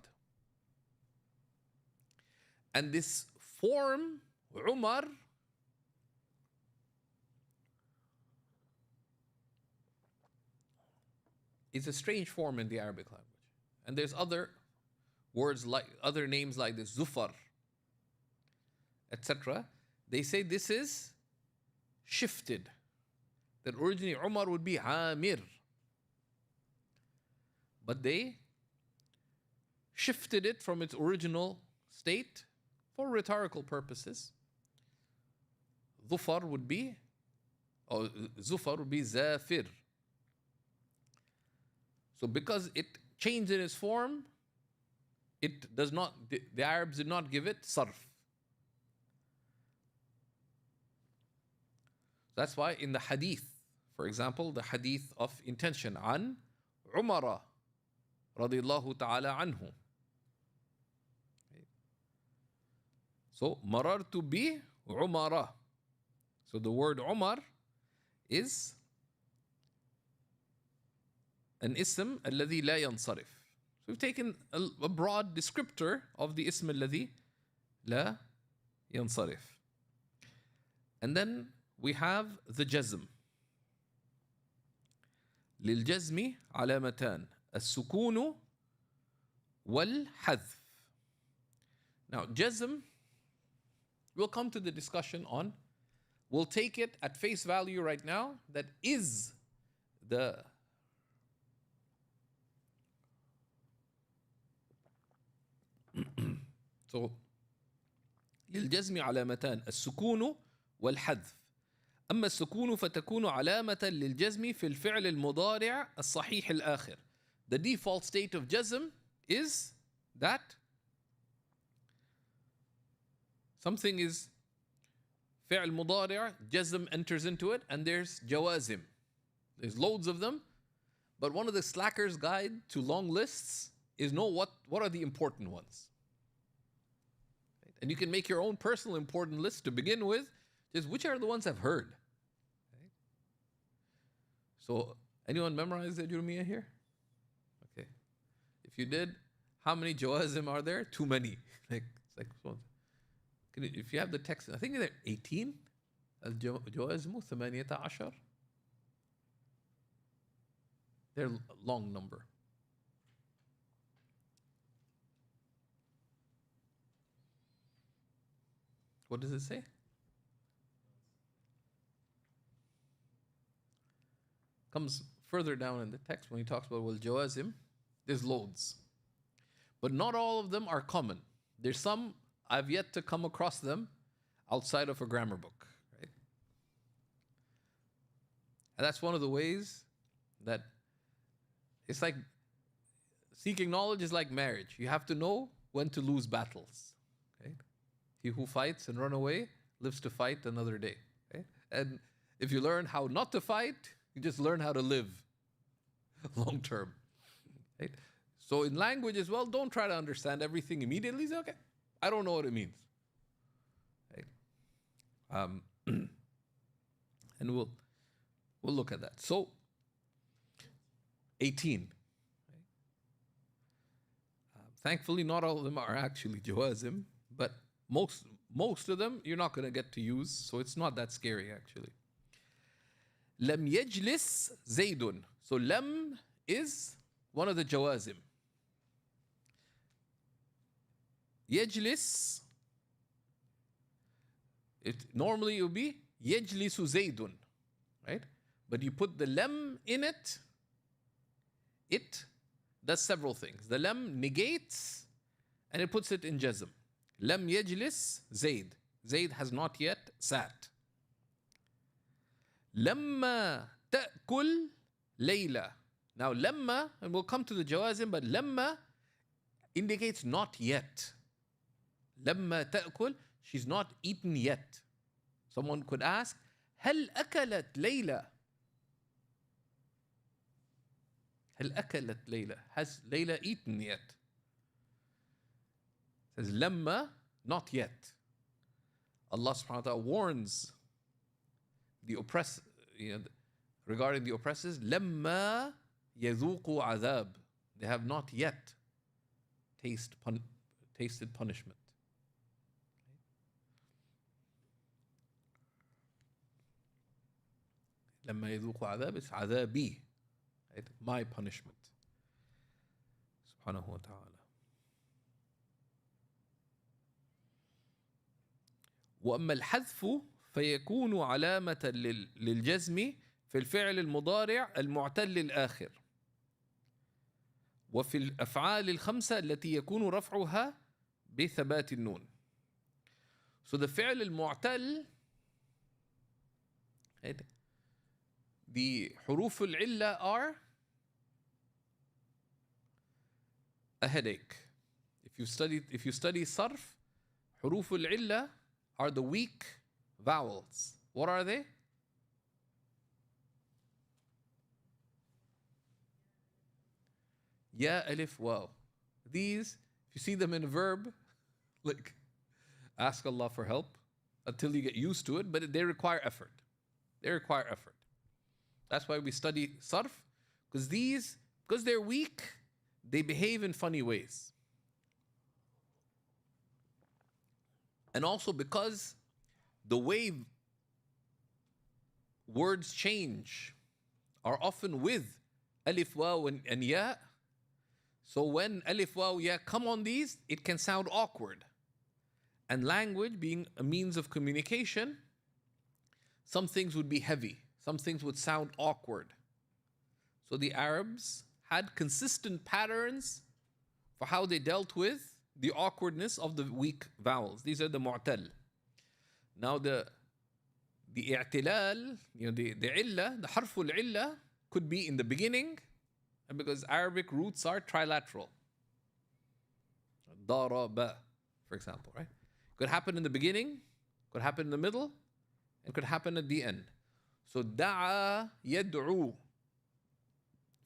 And this form, Umar, is a strange form in the Arabic language. And there's other words like, other names like this, Zufar, etc. They say this is shifted. That originally Umar would be Amir. But they shifted it from its original state for rhetorical purposes. Zufar would be Zafir. So because it changed in its form, it does not, the Arabs did not give it sarf. That's why in the hadith, for example, the hadith of intention, an Umara radiyallahu ta'ala anhu. So, marartu bi Umara. So the word Umar is an ism alladhi la yansarif. So we've taken a broad descriptor of the ism alladhi la yansarif. And then we have the jazm. للجزم علامتان السكون والحذف. Now jazm, we'll come to the discussion on, we'll take it at face value right now, that is the so للجزم علامتان السكون والحذف. أما السكون فتكون علامة للجزم في الفعل المضارع الصحيح الآخر. The default state of jazm is that something is فعل مضارع, jazm enters into it, and there's jawazim. There's loads of them, but one of the slacker's guide to long lists is know what are the important ones. And you can make your own personal important list to begin with, just which are the ones I've heard. Right? So, anyone memorize the Ajrumiyya here? Okay. If you did, how many jawazim are there? Too many. If you have the text, I think they're 18. الجوازم 18. They're a long number. What does it say? Comes further down in the text when he talks about jawazim. There's loads, but not all of them are common. There's some I've yet to come across them outside of a grammar book, right? And that's one of the ways that it's like seeking knowledge is like marriage. You have to know when to lose battles. Okay? He who fights and run away lives to fight another day. Okay? And if you learn how not to fight, you just learn how to live long term. Right? So in language as well, don't try to understand everything immediately. Say, okay, I don't know what it means. Right? And we'll look at that. So 18. Thankfully, not all of them are actually jawazim, but most of them you're not going to get to use, so it's not that scary actually. Lam yajlis Zaydun. So lam is one of the jawazim. Yajlis, normally it would be yajlisu Zaydun, right? But you put the lam in it, it does several things. The lam negates and it puts it in jazm. Lam yajlis Zayd. Zayd has not yet sat. Lamma ta'kul Layla. Now lamma, and we'll come to the jawazim, but lamma indicates not yet. Lamma ta'kul, she's not eaten yet. Someone could ask, هل أكلت ليلى? هل أكلت ليلى? Has Layla eaten yet? It says lamma, not yet. Allah subhanahu wa ta'ala warns the oppressed, regarding the oppressors, lamma يذوقوا عذاب. They have not yet tasted punishment. لما يذوقوا عذاب, it's عذابي, right? My punishment. Subhanahu wa ta'ala. وأما الحذف فيكون علامة للجزم في الفعل المضارع المعتل الآخر وفي الأفعال الخمسة التي يكون رفعها بثبات النون. So the فعل المعتل, the حروف العلة are a headache. If you study sarf, حروف العلة are the weak vowels. What are they? Ya, alif, waw. These, if you see them in a verb, like ask Allah for help until you get used to it, but they require effort. They require effort. That's why we study sarf, because they're weak, they behave in funny ways. And also because the way words change are often with alif, waw, and ya. So when alif, waw, ya come on these, it can sound awkward. And language being a means of communication, some things would be heavy. Some things would sound awkward. So the Arabs had consistent patterns for how they dealt with the awkwardness of the weak vowels. These are the mu'tal. Now the the i'tilal, the illah, the harful illah could be in the beginning, because Arabic roots are trilateral. Daraba, for example, right? Could happen in the beginning, could happen in the middle, and could happen at the end. So da'a yad'u,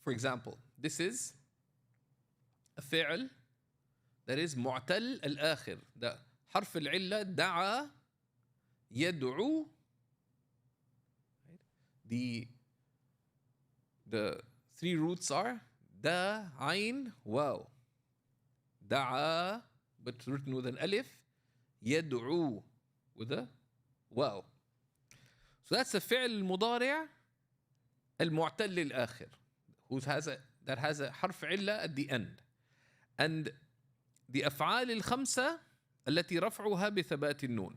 for example, this is a fi'l that is mu'tal al-akhir. The harf al-illa da'a yad'u. The three roots are da, ayn, waw. Da'a, but written with an alif. Yad'u, with a waw. So that's the fi'l al-mudari' al-mu'tal al-akhir, that has a harf illa at the end. And the أفعال الخمسة التي رفعها بثبات النون.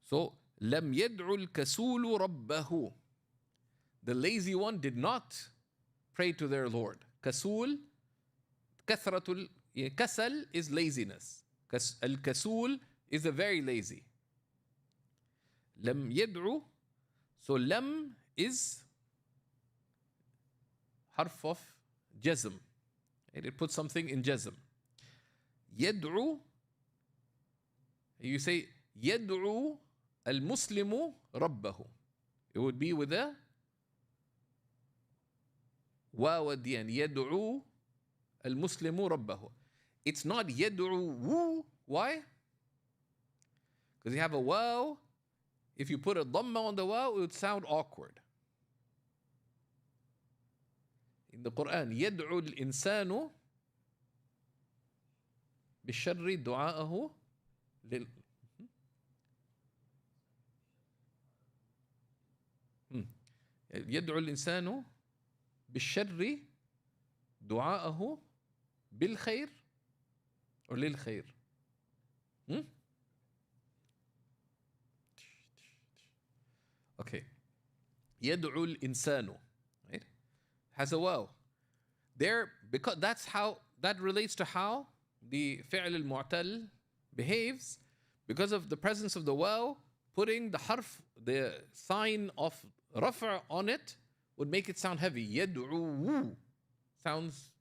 So لم يدعو الكسول ربه. The lazy one did not pray to their Lord. كسول, كثرة كسل is laziness. الكسول is a very lazy. لم يدعو, so لم is harf of jazm. It puts something in jazm. يدعو, you say يدعو المسلم ربه. It would be with a واو at the end. يدعو المسلم ربه. It's not يدعو. Why? Because you have a waw. If you put a dhamma on the waw, it would sound awkward. In the Quran, يدعو الإنسان بالشر دعاءه يدعو الإنسان بالشر دعاءه بالخير or للخير. Okay. يدعو الإنسان, right? Has a waw. There, because that relates to how the fi'l al-mu'tal behaves, because of the presence of the waw. Putting the harf, the sign of rafa on it, would make it sound heavy. Yad'u sounds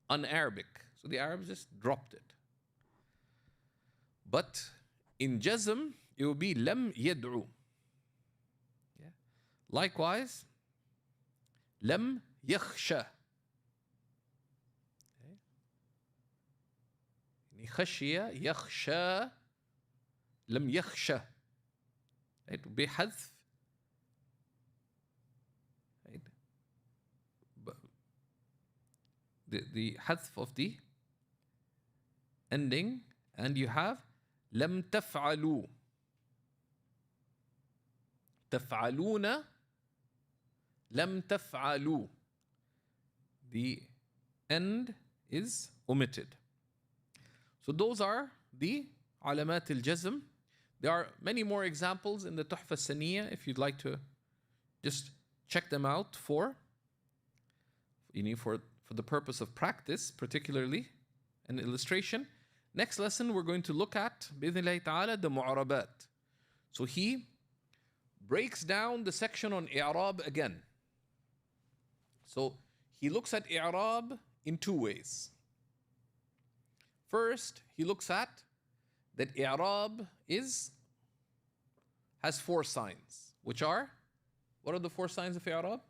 un-Arabic. So the Arabs just dropped it. But in jazm, it will be lam yad'u. Yeah. Likewise, lam yakhsha. خشية يخشى لم يخشى. بحذف the حذف of the ending, and you have لم تفعلوا. تفعلون لم تفعلوا. The end is omitted. So those are the alamat al-jazm. There are many more examples in the Tuhfa Saniyya if you'd like to just check them out for the purpose of practice, particularly an illustration. Next lesson we're going to look at bi'idhnillahi ta'ala the mu'arabat. So he breaks down the section on i'rab again. So he looks at i'rab in two ways. First, he looks at that i'rab has four signs, which are, what are the four signs of i'rab?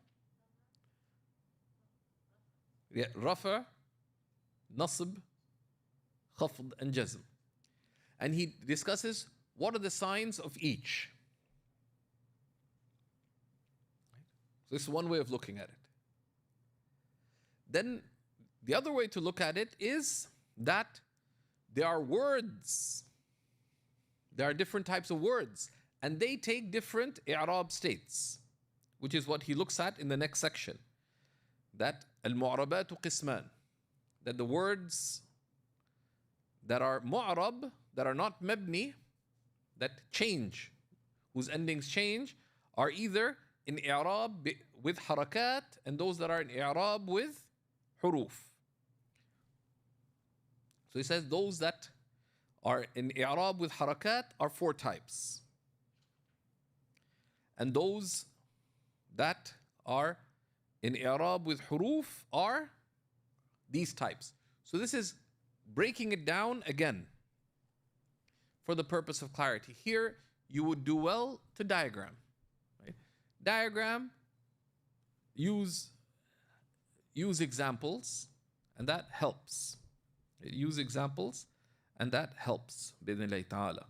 Yeah, rafa, nasb, khafd, and jazm. And he discusses what are the signs of each. So this is one way of looking at it. Then the other way to look at it is that there are words. There are different types of words, and they take different i'rab states, which is what he looks at in the next section. That al-mu'arabatu qisman, that the words that are mu'arab, that are not mabni, that change, whose endings change, are either in i'rab with harakat, and those that are in i'rab with huruf. So he says those that are in i'rab with harakat are four types. And those that are in i'rab with huruf are these types. So this is breaking it down again for the purpose of clarity. Here, you would do well to diagram. Right? Diagram, use examples, and that helps. Use examples, and that helps. Bidnillahi ta'ala.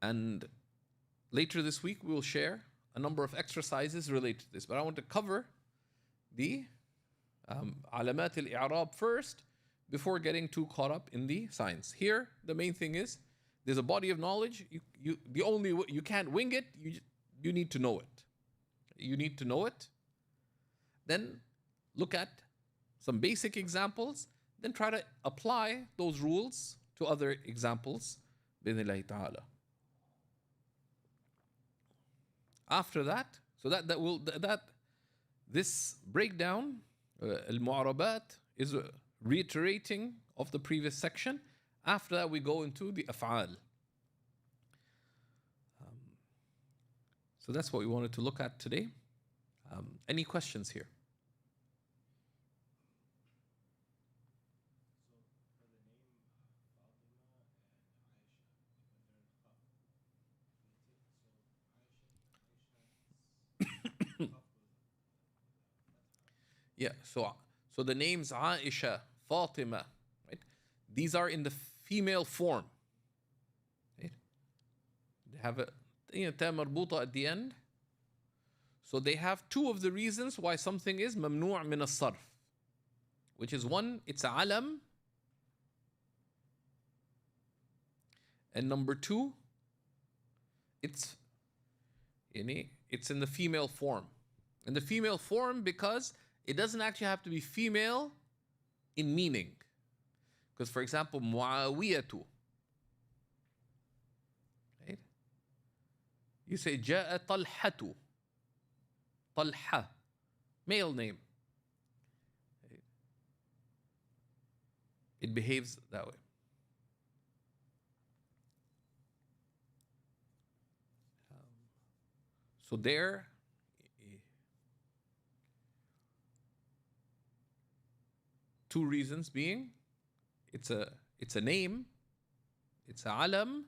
And later this week, we will share a number of exercises related to this. But I want to cover the alamat al-i'rab first before getting too caught up in the science. Here, the main thing is there's a body of knowledge. You can't wing it. You need to know it. You need to know it. Then look at some basic examples. Then try to apply those rules to other examples. Bidnillahi ta'ala. After that, so this breakdown, al-mu'arabat, is a reiterating of the previous section. After that, we go into the af'al. So that's what we wanted to look at today. Any questions here? Yeah, so the names Aisha, Fatima, right? These are in the female form. Right? They have a ta marbuta at the end. So they have two of the reasons why something is mamnu' min as-sarf, which is one, it's a alam, and number two, it's in the female form. In the female form because it doesn't actually have to be female in meaning. Because, for example, Muawiyatu. Right? You say Ja'a Talhatu. Talha. Male name. Right? It behaves that way. So there, two reasons being, it's a name, it's a alam,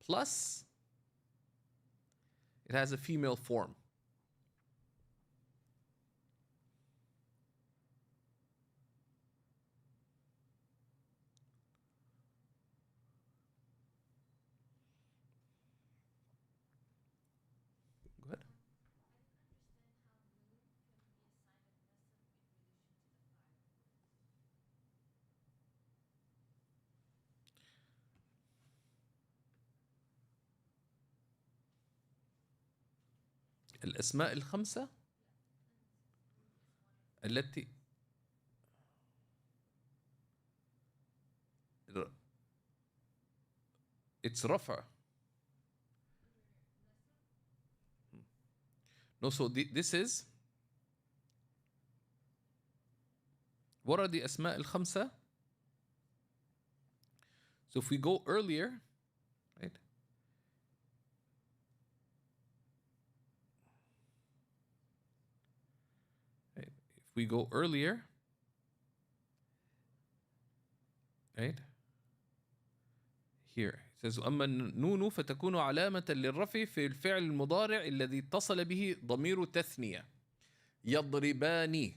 plus it has a female form. Good. الأسماء الخمسة التي it's رفع. No, so this is, what are the أسماء الخمسة? So if we go earlier, right? If we go earlier, right? Here it says أما النون فتكون علامة للرفع في الفعل المضارع الذي اتصل به ضمير تثنية يضربان،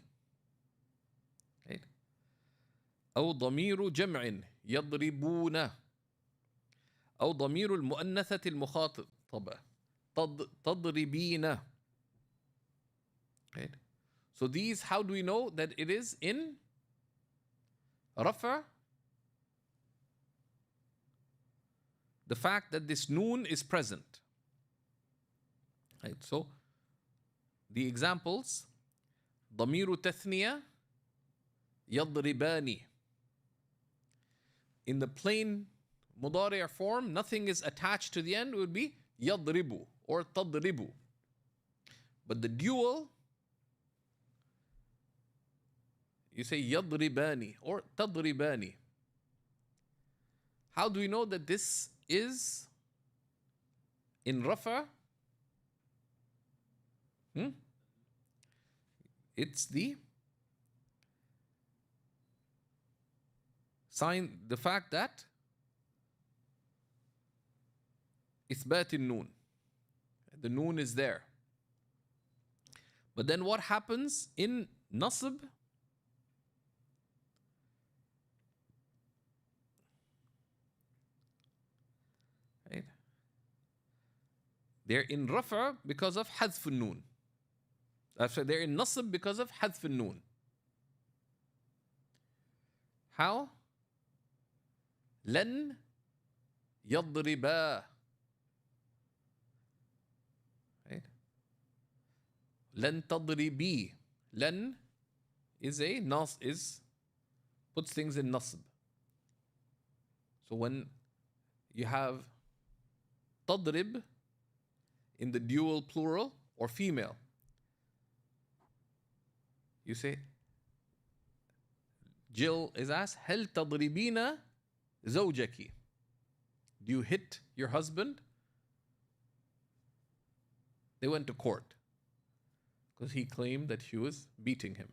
right? أو ضمير جمع يضربون، أو ضمير المؤنثة المخاطبة تضربين. Right? So these, how do we know that it is in rafa? The fact that this noon is present. Right? So the examples, ضمير تثنية يضربان. In the plain mudari' form, nothing is attached to the end, it would be يضرب or تضرب. But the dual, you say يضربان or تضربان. How do we know that this is in rafa? Hmm? It's the sign, the fact that إثبات النون. The noon is there. But then what happens in nasb? Right? They're in rafa because of حذف النون. Actually, they're in nasb because of حذف النون. How? لن يضربا. Right? لن تضربي. لن is a nas, is puts things in nasb. So when you have تضرب in the dual plural or female, you say, Jill is asked, هل تضربين زوجك? Do you hit your husband? They went to court because he claimed that she was beating him.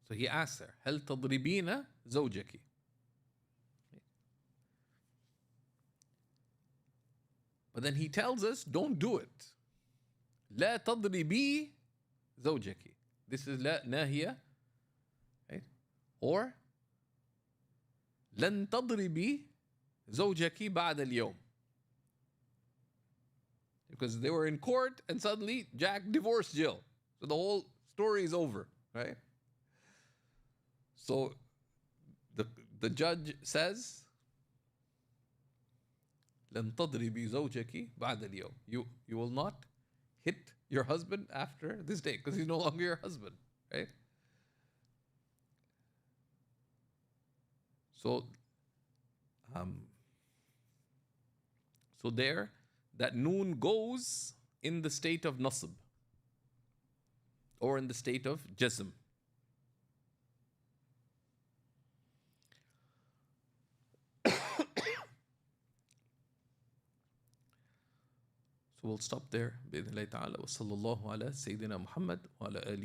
So he asked her, هل تضربين زوجك? But then he tells us, don't do it. لا تضربي زوجك. This is لا ناهية. Right? Or لن تضربي زوجك بعد اليوم. Because they were in court and suddenly Jack divorced Jill. So the whole story is over, right? So the judge says, لن تضربي زوجك بعد اليوم. You will not hit your husband after this day because he's no longer your husband, right? So, so there, that noon goes in the state of nasb or in the state of jazm. So we'll stop there. بإذن الله تعالى وصلى الله على سيدنا محمد وعلى آله